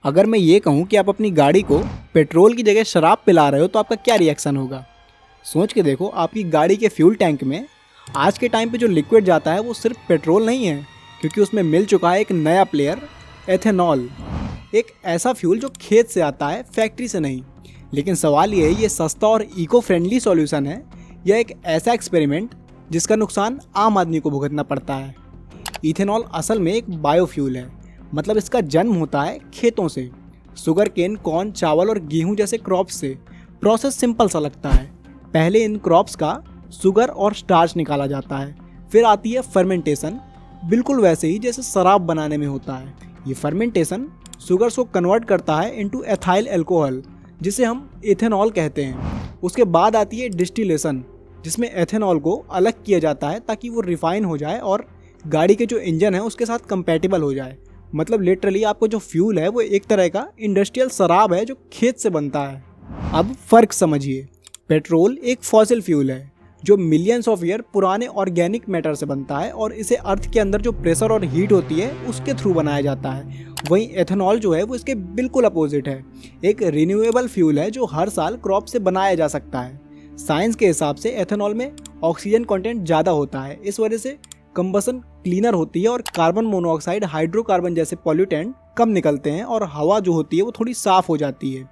अगर मैं ये कहूँ कि आप अपनी गाड़ी को पेट्रोल की जगह शराब पिला रहे हो तो आपका क्या रिएक्शन होगा? सोच के देखो, आपकी गाड़ी के फ्यूल टैंक में आज के टाइम पे जो लिक्विड जाता है वो सिर्फ पेट्रोल नहीं है, क्योंकि उसमें मिल चुका है एक नया प्लेयर, एथेनॉल। एक ऐसा फ्यूल जो खेत से आता है, फैक्ट्री से नहीं। लेकिन सवाल ये है, ये सस्ता और इको फ्रेंडली सॉल्यूशन है या एक ऐसा एक्सपेरिमेंट जिसका नुकसान आम आदमी को भुगतना पड़ता है? इथेनॉल असल में एक बायोफ्यूल है, मतलब इसका जन्म होता है खेतों से। शुगर केन, कॉर्न, चावल और गेहूं जैसे क्रॉप्स से। प्रोसेस सिंपल सा लगता है। पहले इन क्रॉप्स का शुगर और स्टार्च निकाला जाता है, फिर आती है फर्मेंटेशन, बिल्कुल वैसे ही जैसे शराब बनाने में होता है। ये फर्मेंटेशन शुगर्स को कन्वर्ट करता है इनटू एथाइल अल्कोहल, जिसे हम इथेनॉल कहते हैं। उसके बाद आती है डिस्टिलेशन, जिसमें एथेनॉल को अलग किया जाता है ताकि वो रिफाइन हो जाए और गाड़ी के जो इंजन है उसके साथ कंपैटिबल हो जाए। मतलब लिटरली आपको जो फ्यूल है वो एक तरह का इंडस्ट्रियल शराब है जो खेत से बनता है। अब फर्क समझिए, पेट्रोल एक फॉसिल फ्यूल है जो मिलियंस ऑफ ईयर पुराने ऑर्गेनिक मैटर से बनता है और इसे अर्थ के अंदर जो प्रेशर और हीट होती है उसके थ्रू बनाया जाता है। वहीं एथेनॉल जो है वो इसके बिल्कुल अपोजिट है, एक रिन्यूएबल फ्यूल है जो हर साल क्रॉप से बनाया जा सकता है। साइंस के हिसाब से एथेनॉल में ऑक्सीजन कंटेंट ज़्यादा होता है, इस वजह से कंबसन क्लीनर होती है और कार्बन मोनोऑक्साइड, हाइड्रोकार्बन जैसे पॉल्यूटेंट कम निकलते हैं और हवा जो होती है वो थोड़ी साफ़ हो जाती है।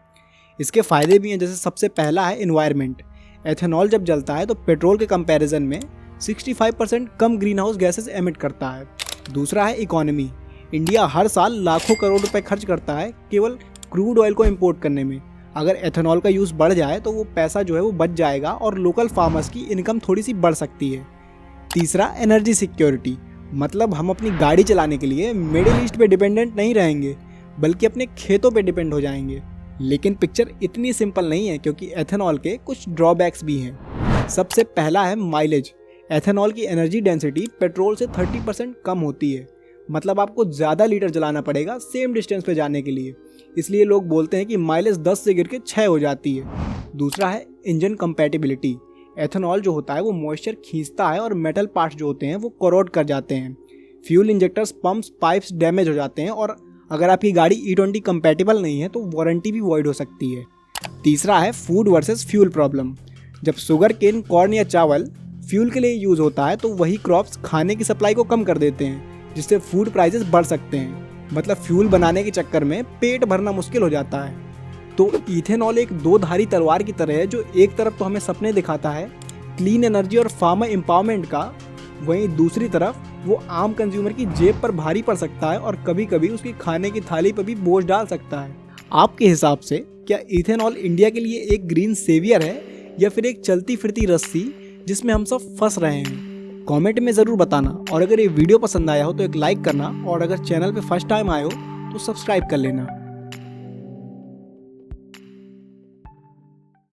इसके फ़ायदे भी हैं, जैसे सबसे पहला है एनवायरनमेंट। एथेनॉल जब जलता है तो पेट्रोल के कंपैरिजन में 65% कम ग्रीन हाउस गैसेस एमिट करता है। दूसरा है इकोनॉमी। इंडिया हर साल लाखों करोड़ रुपए खर्च करता है केवल क्रूड ऑयल को इंपोर्ट करने में। अगर एथेनॉल का यूज़ बढ़ जाए तो वो पैसा जो है वो बच जाएगा और लोकल फार्मर्स की इनकम थोड़ी सी बढ़ सकती है। तीसरा, एनर्जी सिक्योरिटी। मतलब हम अपनी गाड़ी चलाने के लिए मिडिल ईस्ट पे डिपेंडेंट नहीं रहेंगे, बल्कि अपने खेतों पे डिपेंड हो जाएंगे। लेकिन पिक्चर इतनी सिंपल नहीं है, क्योंकि एथेनॉल के कुछ ड्रॉबैक्स भी हैं। सबसे पहला है माइलेज। एथेनॉल की एनर्जी डेंसिटी पेट्रोल से 30% कम होती है, मतलब आपको ज़्यादा लीटर जलाना पड़ेगा सेम डिस्टेंस पे जाने के लिए। इसलिए लोग बोलते हैं कि माइलेज 10 से गिर के 6 हो जाती है। दूसरा है इंजन कंपैटिबिलिटी। एथेनॉल जो होता है वो मॉइस्चर खींचता है और मेटल पार्ट्स जो होते हैं वो करोड कर जाते हैं। Fuel injectors, pumps, pipes damage हो जाते हैं और अगर आपकी गाड़ी E20 कंपैटिबल नहीं है तो वारंटी भी वॉइड हो सकती है। तीसरा है फूड वर्सेस फ्यूल प्रॉब्लम। जब शुगर केन, कॉर्न या चावल फ्यूल के लिए यूज़ होता है तो वही क्रॉप्स खाने की सप्लाई को कम कर देते हैं, जिससे फूड प्राइसेस बढ़ सकते हैं। मतलब फ्यूल बनाने के चक्कर में पेट भरना मुश्किल हो जाता है। तो इथेनॉल एक दो धारी तलवार की तरह है, जो एक तरफ तो हमें सपने दिखाता है क्लीन एनर्जी और फार्मर एम्पावरमेंट का, वहीं दूसरी तरफ वो आम कंज्यूमर की जेब पर भारी पड़ सकता है और कभी कभी उसकी खाने की थाली पर भी बोझ डाल सकता है। आपके हिसाब से क्या इथेनॉल इंडिया के लिए एक ग्रीन सेवियर है या फिर एक चलती फिरती रस्सी जिसमें हम सब फंस रहे हैं? कमेंट में ज़रूर बताना। और अगर ये वीडियो पसंद आया हो तो एक लाइक करना, और अगर चैनल पे फर्स्ट टाइम आए हो तो सब्सक्राइब कर लेना।